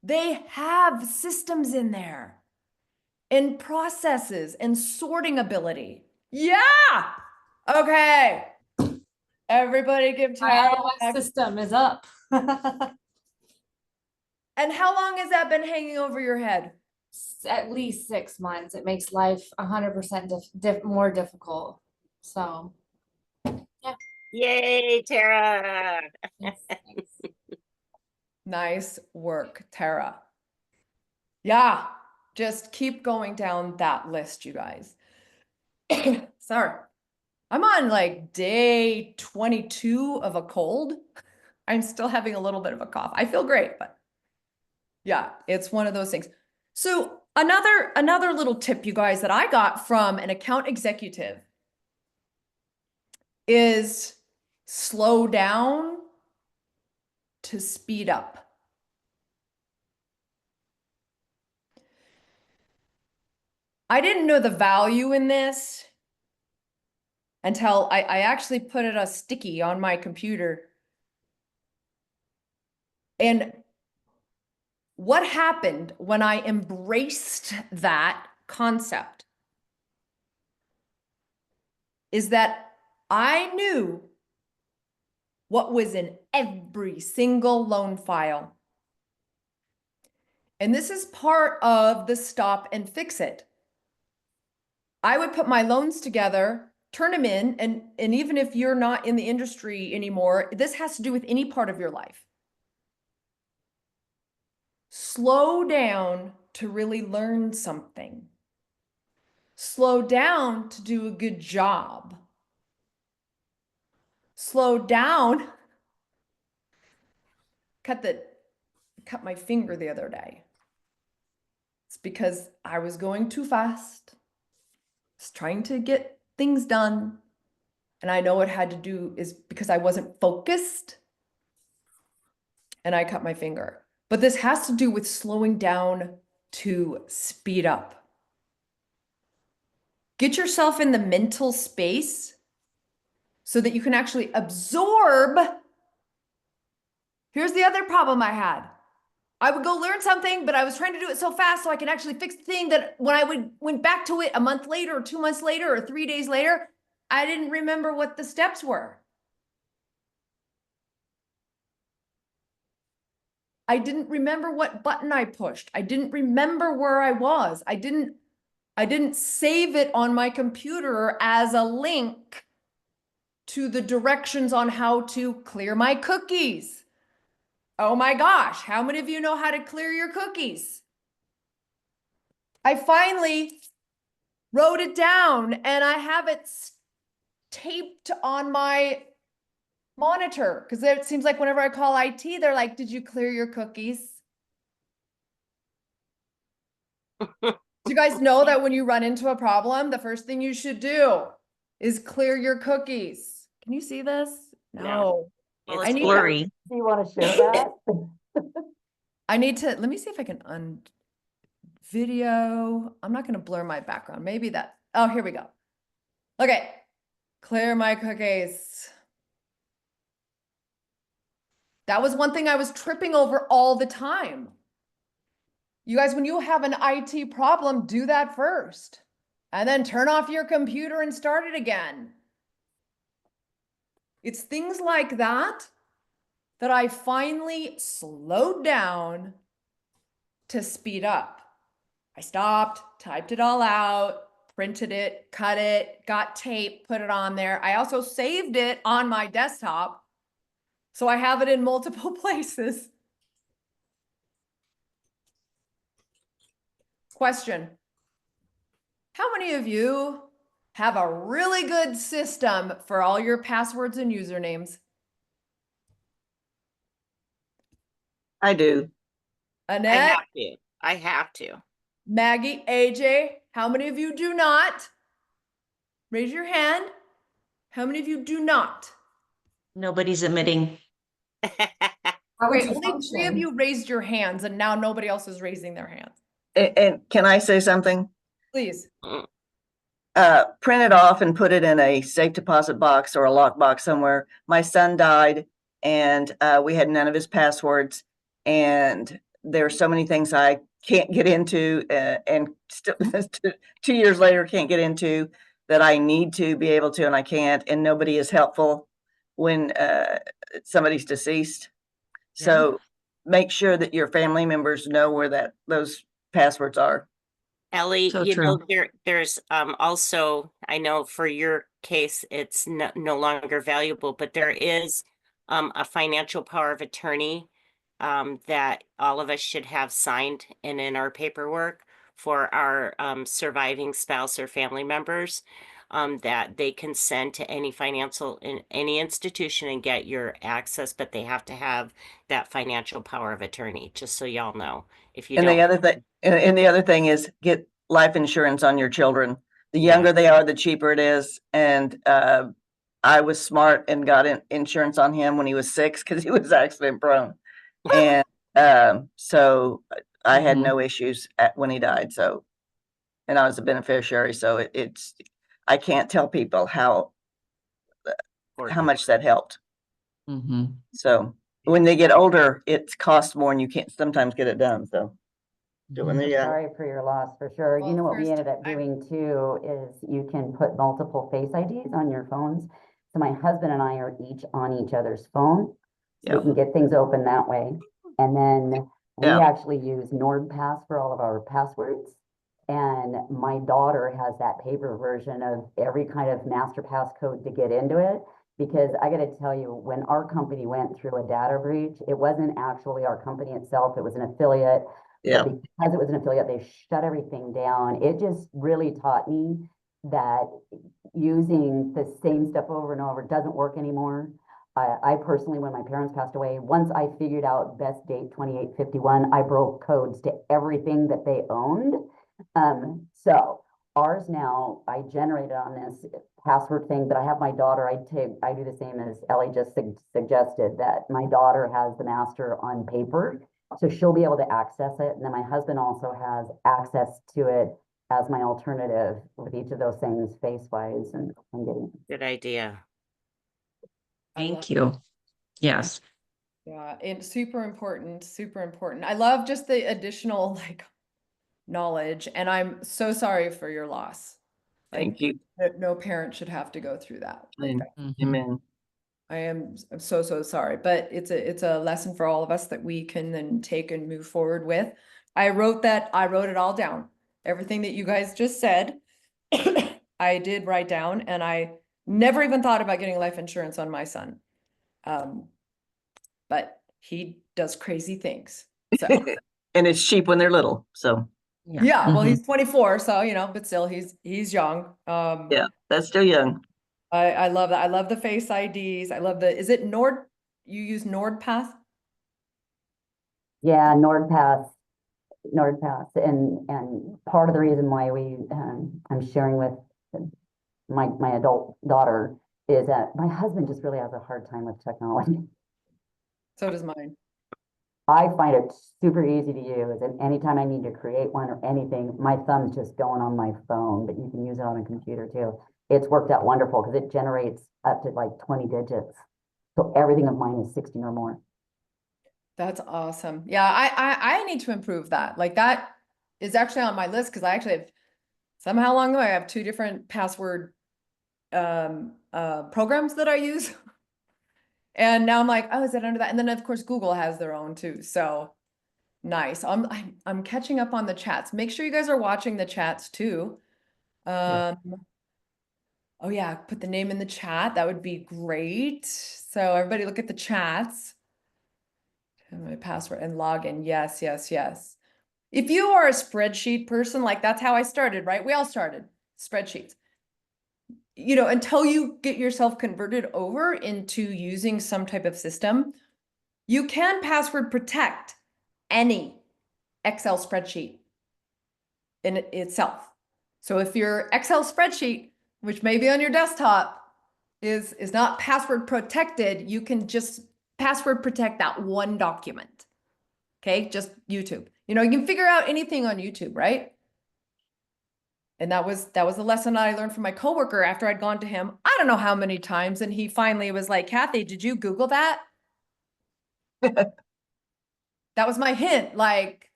they have systems in there and processes and sorting ability. Yeah. Okay. Everybody give My Tara. LOS system is up. And how long has that been hanging over your head? At least 6 months. It makes life 100% more difficult. So, Yay, Tara. thanks. Nice work, Tara. Yeah, just keep going down that list, you guys. Sorry. I'm on like day 22 of a cold. I'm still having a little bit of a cough. I feel great, but yeah, it's one of those things. So another little tip, you guys, that I got from an account executive is slow down to speed up. I didn't know the value in this until I actually put it a sticky on my computer. And what happened when I embraced that concept is that I knew what was in every single loan file. And this is part of the stop and fix it. I would put my loans together, turn them in, and even if you're not in the industry anymore, this has to do with any part of your life. Slow down to really learn something. Slow down to do a good job. Slow down. Cut my finger the other day. It's because I was going too fast. I was trying to get things done. And I know what had to do is because I wasn't focused and I cut my finger. But this has to do with slowing down to speed up. Get yourself in the mental space so that you can actually absorb. Here's the other problem I had. I would go learn something, but I was trying to do it so fast so I can actually fix the thing that when I went back to it a month later or 2 months later or 3 days later, I didn't remember what the steps were. I didn't remember what button I pushed. I didn't remember where I was. I didn't save it on my computer as a link to the directions on how to clear my cookies. Oh my gosh, how many of you know how to clear your cookies? I finally wrote it down and I have it taped on my monitor because it seems like whenever I call IT, they're like, did you clear your cookies? Do you guys know that when you run into a problem, the first thing you should do is clear your cookies? Can you see this? No. Well, I it's need- blurry. Do you want to share that? I need to, let me see if I can video. I'm not going to blur my background. Maybe that, oh, here we go. Okay. Clear my cookies. That was one thing I was tripping over all the time. You guys, when you have an IT problem, do that first. And then turn off your computer and start it again. It's things like that that I finally slowed down to speed up. I stopped, typed it all out, printed it, cut it, got tape, put it on there. I also saved it on my desktop, so I have it in multiple places. Question. How many of you have a really good system for all your passwords and usernames? I do. I Annette, have to. I have to. Maggie, AJ, how many of you do not? Raise your hand. How many of you do not? Nobody's admitting. How would Okay, you only 3 of function? you raised your hands and now nobody else is raising their hands. And can I say something? Please. Print it off and put it in a safe deposit box or a lock box somewhere. My son died and we had none of his passwords. And there are so many things I can't get into and still 2 years later can't get into that I need to be able to and I can't. And nobody is helpful when somebody's deceased. So make sure that your family members know where those passwords are. Ellie, So you know, true. there's also, I know for your case, it's no longer valuable, but there is a financial power of attorney that all of us should have signed and in our paperwork for our surviving spouse or family members, that they can send to any any institution and get your access, but they have to have that financial power of attorney, just so y'all know. If you And don't. the other thing, and the other thing is get life insurance on your children. The Yeah. younger they are, the cheaper it is. And I was smart and got insurance on him when he was 6 because he was accident prone. And so I had Mhm. no issues when he died. So, and I was a beneficiary. So I can't tell people how much that helped. Mhm. So when they get older, it costs more and you can't sometimes get it done. So when they're young. Sorry for your loss, for sure. Well, You know what we first, ended up doing too is you can put multiple face IDs on your phones. So my husband and I are each on each other's phone. So Yeah. we can get things open that way. And then we Yeah. actually use NordPass for all of our passwords. And my daughter has that paper version of every kind of master passcode to get into it. Because I gotta tell you, when our company went through a data breach, it wasn't actually our company itself, it was an affiliate. Yeah. But because it was an affiliate, they shut everything down. It just really taught me that using the same stuff over and over doesn't work anymore. I personally, when my parents passed away, once I figured out best date 2851, I broke codes to everything that they owned. So ours now, I generated on this password thing, but I have my daughter, I do the same as Ellie just suggested, that my daughter has the master on paper. So she'll be able to access it. And then my husband also has access to it as my alternative with each of those things face-wise and getting. Good idea. Thank you. Yes. Yeah, it's super important, super important. I love just the additional knowledge, and I'm so sorry for your loss. Thank you. No parent should have to go through that. Amen. Mhm. Amen. I'm so sorry, but it's a lesson for all of us that we can then take and move forward with. I wrote it all down. Everything that you guys just said, I did write down, and I never even thought about getting life insurance on my son. But he does crazy things. So And it's cheap when they're little. So yeah, well, Mhm. he's 24, so but still he's young. yeah, that's still young. I love that. I love the face IDs. I love the, is it Nord? You use NordPass? Yeah, NordPass, and part of the reason why I'm sharing with my adult daughter is that my husband just really has a hard time with technology. So does mine. I find it super easy to use, and anytime I need to create one or anything, my thumb's just going on my phone, but you can use it on a computer too. It's worked out wonderful because it generates up to like 20 digits. So everything of mine is 16 or more. That's awesome. Yeah, I need to improve that. Like that is actually on my list because I actually have somehow along the way I have 2 different password programs that I use. And now I'm like, oh, is it under that? And then of course Google has their own too. So nice. I'm catching up on the chats. Make sure you guys are watching the chats too. Oh yeah, put the name in the chat. That would be great. So everybody look at the chats. And my password and login. Yes, yes, yes. If you are a spreadsheet person, like that's how I started, right? We all started spreadsheets. You know, until you get yourself converted over into using some type of system, you can password protect any Excel spreadsheet in itself. So if your Excel spreadsheet, which may be on your desktop, is not password protected, you can just password protect that one document. Okay, just YouTube. You know, you can figure out anything on YouTube, right? And that was the lesson that I learned from my coworker after I'd gone to him, I don't know how many times, and he finally was like, Kathy, did you Google that? That was my hint, like,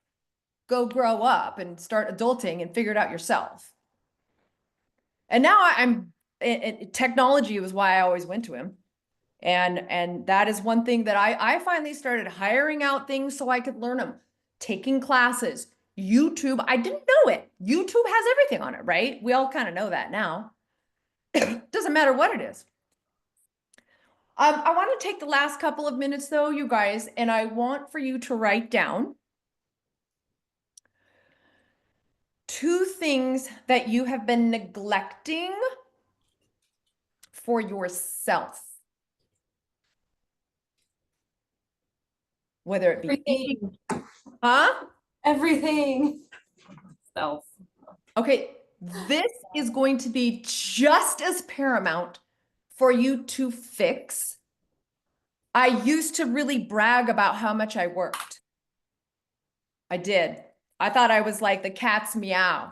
go grow up and start adulting and figure it out yourself. And now technology was why I always went to him. And that is one thing that I finally started hiring out things so I could learn them, taking classes, YouTube. I didn't know it. YouTube has everything on it, right? We all kind of know that now. Doesn't matter what it is. I want to take the last couple of minutes though, you guys, and I want for you to write down 2 things that you have been neglecting for yourself. Whether it be eating, Everything. Self. Okay, this is going to be just as paramount for you to fix. I used to really brag about how much I worked. I did. I thought I was like the cat's meow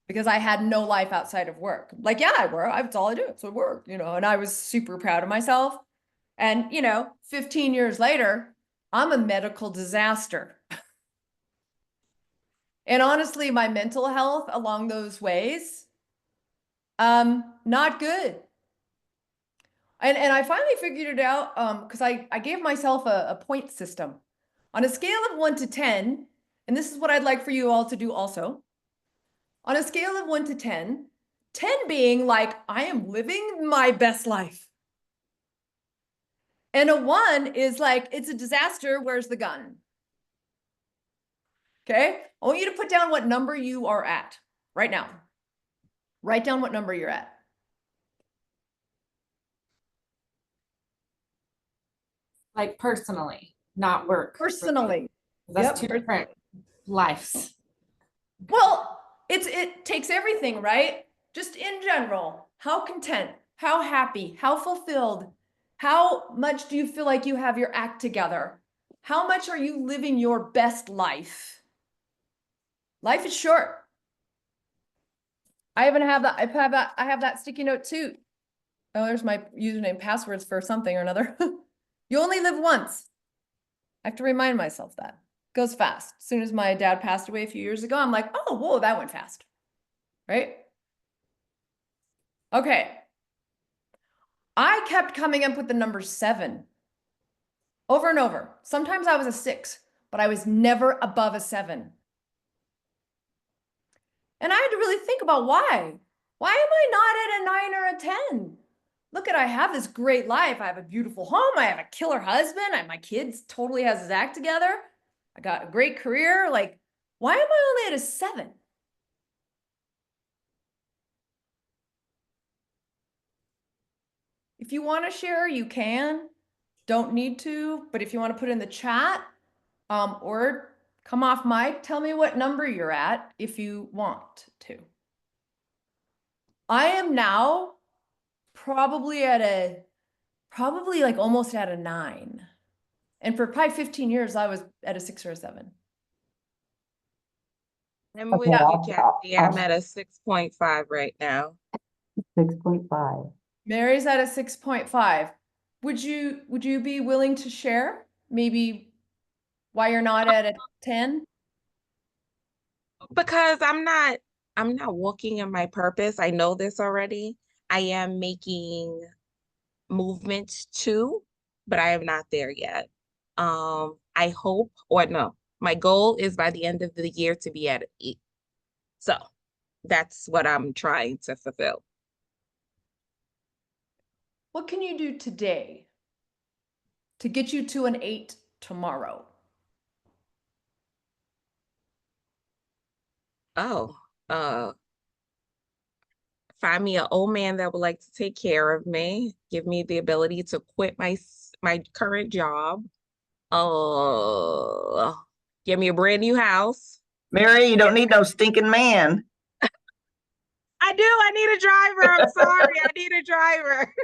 because I had no life outside of work. Like, yeah, I work. That's all I do. So work, you know, and I was super proud of myself. And, you know, 15 years later, I'm a medical disaster. And honestly, my mental health along those ways, not good. And I finally figured it out because I gave myself a point system. On a scale of 1 to 10, and this is what I'd like for you all to do also. On a scale of 1 to 10, 10 being like, I am living my best life. And a 1 is like, it's a disaster, where's the gun? Okay, I want you to put down what number you are at right now. Write down what number you're at. Like personally, not work. Personally. That's Yep. 2 different lives. Well, it takes everything, right? Just in general, how content, how happy, how fulfilled, how much do you feel like you have your act together? How much are you living your best life? Life is short. I have that sticky note too. Oh, there's my username passwords for something or another. You only live once. I have to remind myself that. It goes fast. As soon as my dad passed away a few years ago, I'm like, oh, whoa, that went fast. Right? Okay. I kept coming up with the number 7 over and over. Sometimes I was a 6, but I was never above a 7. And I had to really think about why. Why am I not at a 9 or a 10? Look at, I have this great life. I have a beautiful home. I have a killer husband. My kids totally has his act together. I got a great career. Like, why am I only at a 7? If you want to share, you can. Don't need to, but if you want to put in the chat, or come off mic, tell me what number you're at if you want to. I am now probably like almost at a 9. And for probably 15 years, I was at a 6 or a 7. I'm Okay, with you, I'll- Jackie. I'm I'll- at a 6.5 right now. 6.5. Mary's at a 6.5. Would you be willing to share maybe why you're not at a 10? Because I'm not walking in my purpose. I know this already. I am making movements too, but I am not there yet. I hope, or no, my goal is by the end of the year to be at 8. So that's what I'm trying to fulfill. What can you do today to get you to an 8 tomorrow? Oh, find me an old man that would like to take care of me, give me the ability to quit my current job. Give me a brand new house. Mary, you don't need no stinking man. I do. I need a driver. I'm sorry. I need a driver.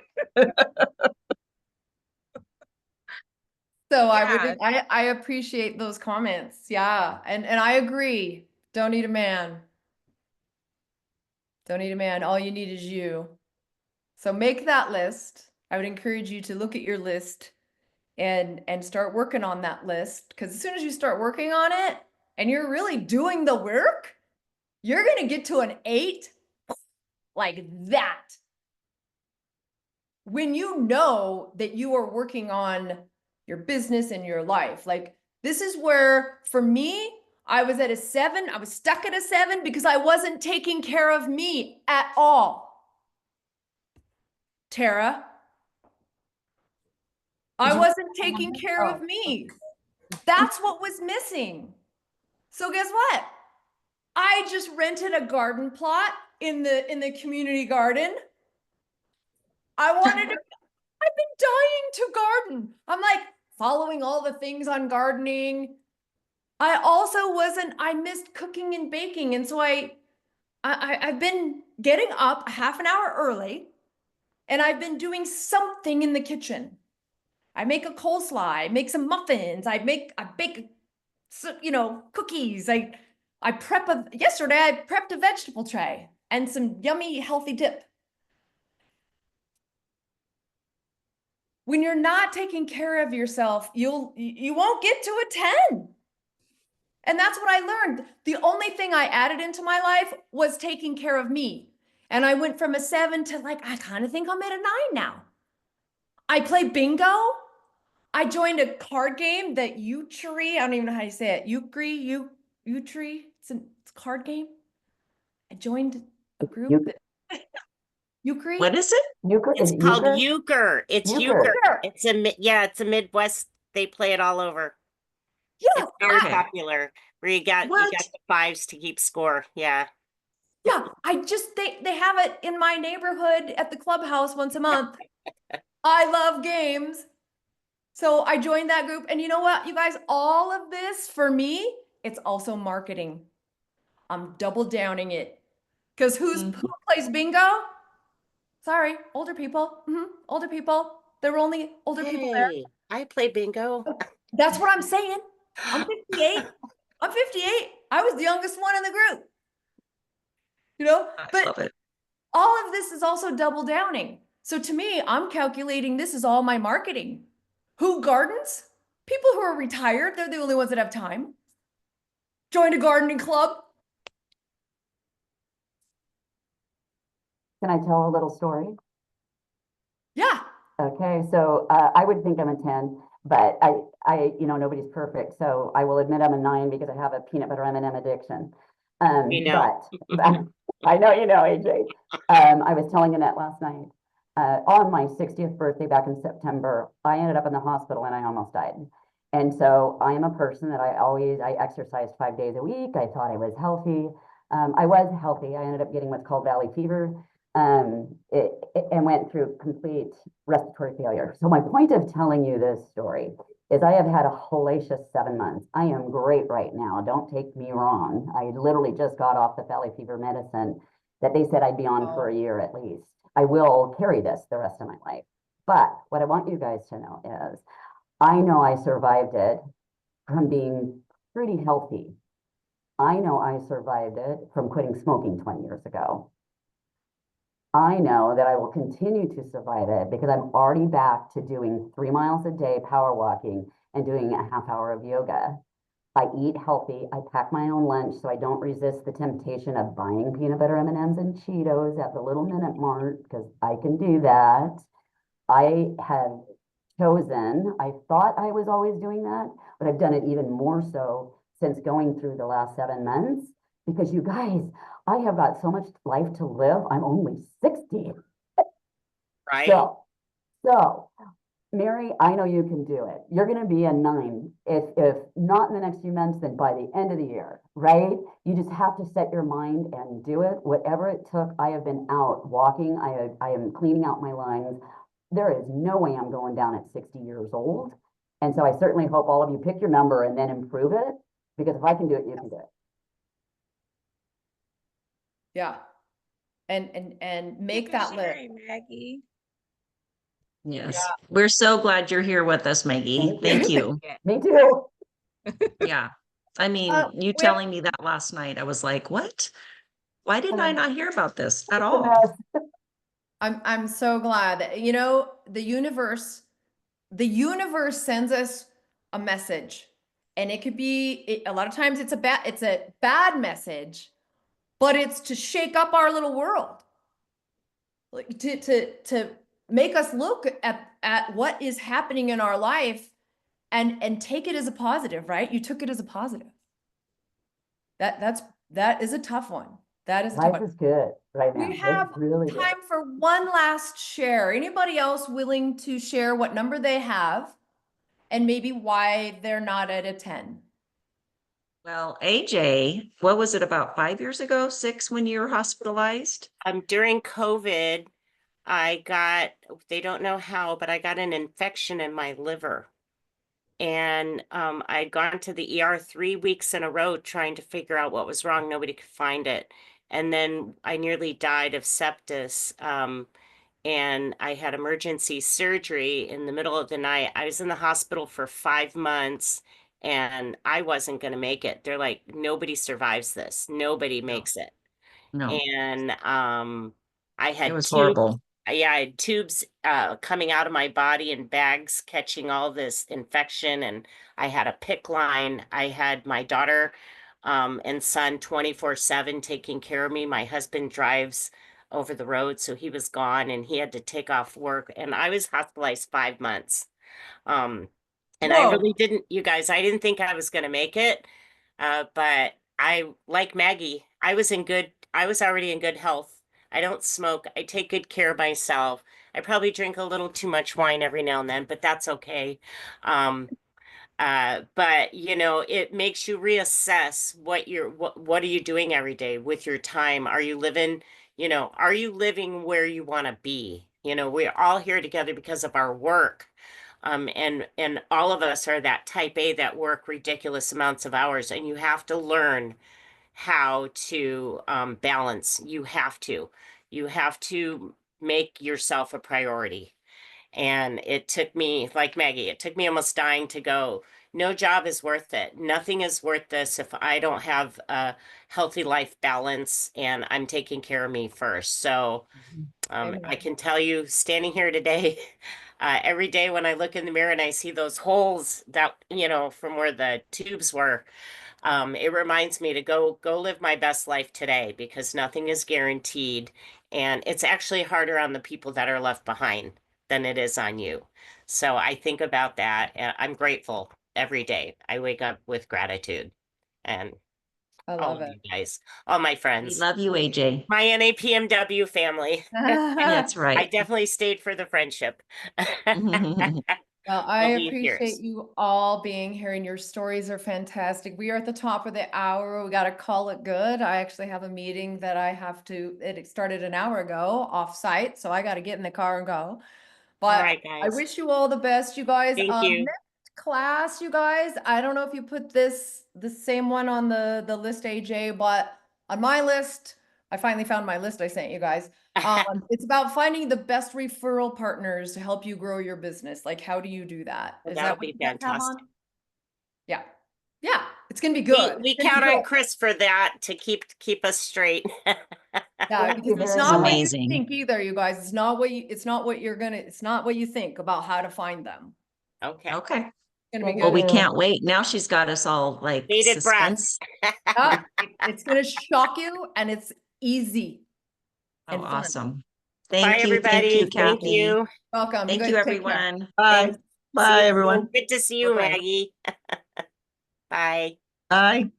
So Yeah. I appreciate those comments. Yeah. And I agree. Don't need a man. Don't need a man. All you need is you. So make that list. I would encourage you to look at your list and start working on that list. Because as soon as you start working on it and you're really doing the work, you're going to get to an 8 like that. When you know that you are working on your business and your life, like this is where, for me, I was at a 7. I was stuck at a 7 because I wasn't taking care of me at all. Tara, I wasn't taking care of me. That's what was missing. So guess what? I just rented a garden plot in the community garden. I've been dying to garden. I'm like following all the things on gardening. I missed cooking and baking. And so I've been getting up a half an hour early and I've been doing something in the kitchen. I make a coleslaw, I make some muffins, I bake, cookies. Yesterday I prepped a vegetable tray and some yummy, healthy dip. When you're not taking care of yourself, you won't get to a 10. And that's what I learned. The only thing I added into my life was taking care of me. And I went from a 7 to I kind of think I'm at a 9 now. I play bingo. I joined a card game that Euchre, I don't even know how you say it. Euchre. It's a card game. I joined a group. Euchre? What is it? Euchre? It's Is it called euchre? euchre. It's Euchre. euchre. It's a Midwest. They play it all over. Yeah. It's very Okay. popular. Where you got What? the 5s to keep score. Yeah. Yeah, they have it in my neighborhood at the clubhouse once a month. I love games. So I joined that group. And you know what, you guys, all of this for me, it's also marketing. I'm double downing it. Because who plays bingo? Sorry, older people. Older people. There were only older people there. Hey, I play bingo. That's what I'm saying. I'm 58. I'm 58. I was the youngest one in the group. I love But it. all of this is also double downing. So to me, I'm calculating this is all my marketing. Who gardens? People who are retired. They're the only ones that have time. Joined a gardening club. Can I tell a little story? Yeah. Okay, so I would think I'm a 10, but nobody's perfect. So I will admit I'm a 9 because I have a peanut butter M&M addiction. You know. But I know you know, AJ. I was telling Annette last night, on my 60th birthday back in September, I ended up in the hospital and I almost died. And so I am a person that I exercised 5 days a week. I thought I was healthy. I was healthy. I ended up getting what's called valley fever. and went through complete respiratory failure. So my point of telling you this story is I have had a hellacious 7 months. I am great right now. Don't take me wrong. I literally just got off the valley fever medicine that they said I'd be on for a year at least. I will carry this the rest of my life. But what I want you guys to know is I know I survived it from being pretty healthy. I know I survived it from quitting smoking 20 years ago. I know that I will continue to survive it because I'm already back to doing 3 miles a day power walking and doing a half hour of yoga. I eat healthy. I pack my own lunch so I don't resist the temptation of buying peanut butter M&Ms and Cheetos at the Little Minute Mart because I can do that. I have chosen, I thought I was always doing that, but I've done it even more so since going through the last 7 months because you guys, I have got so much life to live. I'm only 60. Right? So Mary, I know you can do it. You're going to be a 9. If not in the next few months, then by the end of the year, right? You just have to set your mind and do it. Whatever it took, I have been out walking. I am cleaning out my lungs. There is no way I'm going down at 60 years old. And so I certainly hope all of you pick your number and then improve it. Because if I can do it, you can do it. Yeah. And make that list. Maggie. Yes, we're so glad you're here with us, Maggie. Thank you. Me too. Yeah. I mean, you we have- telling me that last night, I was like, what? Why didn't I not hear about this at It's a all? mess. I'm so glad that, you know, the universe sends us a message, and it could be, a lot of times it's a bad message, but it's to shake up our little world, like to make us look at what is happening in our life and take it as a positive, right? You took it as a positive. That is a tough one. That is a tough Life one. is good right now. We It's have really good. time for one last share. Anybody else willing to share what number they have and maybe why they're not at a 10? Well, AJ, what was it about 5 years ago, 6 when you were hospitalized? During COVID, they don't know how, but I got an infection in my liver. And I'd gone to the ER 3 weeks in a row trying to figure out what was wrong. Nobody could find it. And then I nearly died of sepsis. And I had emergency surgery in the middle of the night. I was in the hospital for 5 months and I wasn't going to make it. They're like, nobody survives this. Nobody makes it. No, And I it had was tubes. horrible. Yeah, I had tubes coming out of my body and bags catching all this infection. And I had a PICC line. I had my daughter and son 24/7 taking care of me. My husband drives over the road, so he was gone and he had to take off work. And I was hospitalized 5 months. And I Whoa. really didn't, you guys, I didn't think I was going to make it. But I, like Maggie, I was already in good health. I don't smoke. I take good care of myself. I probably drink a little too much wine every now and then, but that's okay. But you know, it makes you reassess what are you doing every day with your time? Are you living where you want to be? You know, we're all here together because of our work. And all of us are that type A that work ridiculous amounts of hours, and you have to learn how to balance. You have to make yourself a priority. And it took me, like Maggie, it took me almost dying to go, no job is worth it. Nothing is worth this if I don't have a healthy life balance and I'm taking care of me first. So I can tell you, standing here today, every day when I look in the mirror and I see those holes that, from where the tubes were, it reminds me to go live my best life today, because nothing is guaranteed. And it's actually harder on the people that are left behind than it is on you. So I think about that. And I'm grateful every day. I wake up with gratitude. And I all love of it. you guys, all my We friends, love you, AJ. my NAPMW family. That's I right. definitely stayed for the friendship. Well, I Nobody hears. appreciate you all being here and your stories are fantastic. We are at the top of the hour. We got to call it good. I actually have a meeting that I have to, it started an hour ago off site, so I got to get in the car and go. All But right, I guys. wish you all the best, you guys. Thank you. Next class, you guys, I don't know if you put the same one on the list, AJ, but on my list, I finally found my list I sent you guys. It's about finding the best referral partners to help you grow your business. Like, how do you do that? Well, Is that'll that what be you guys have fantastic. on? Yeah. Yeah, it's gonna be We, good. we It's gonna be count on good. Chris for that to keep us straight. Yeah, Thank you because it's very not much. what you Amazing. think either, you guys. It's not what you, it's not what you're gonna, it's not what you think about how to find them. Okay. Okay. It's gonna be Thank Well, good. we you. can't wait. Now she's got us all like Bated breath. suspense. Yeah, it's gonna shock you and it's easy. Oh, and fun. awesome. Bye, Thank you. Thank everybody. you, Thank Kathy. you. Welcome. Thank guys you, take care. everyone. Bye. Thanks. Bye, See you. everyone. Good to see you, Bye-bye. Maggie. Bye. Bye.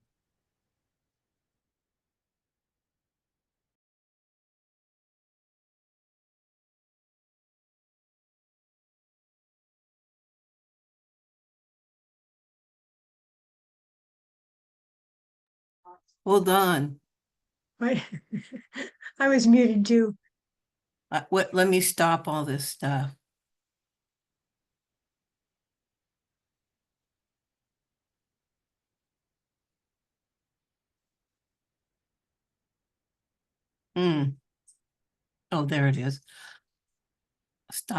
Hold on. Right. I was muted too. Let me stop all this stuff. Oh, there it is. Stop.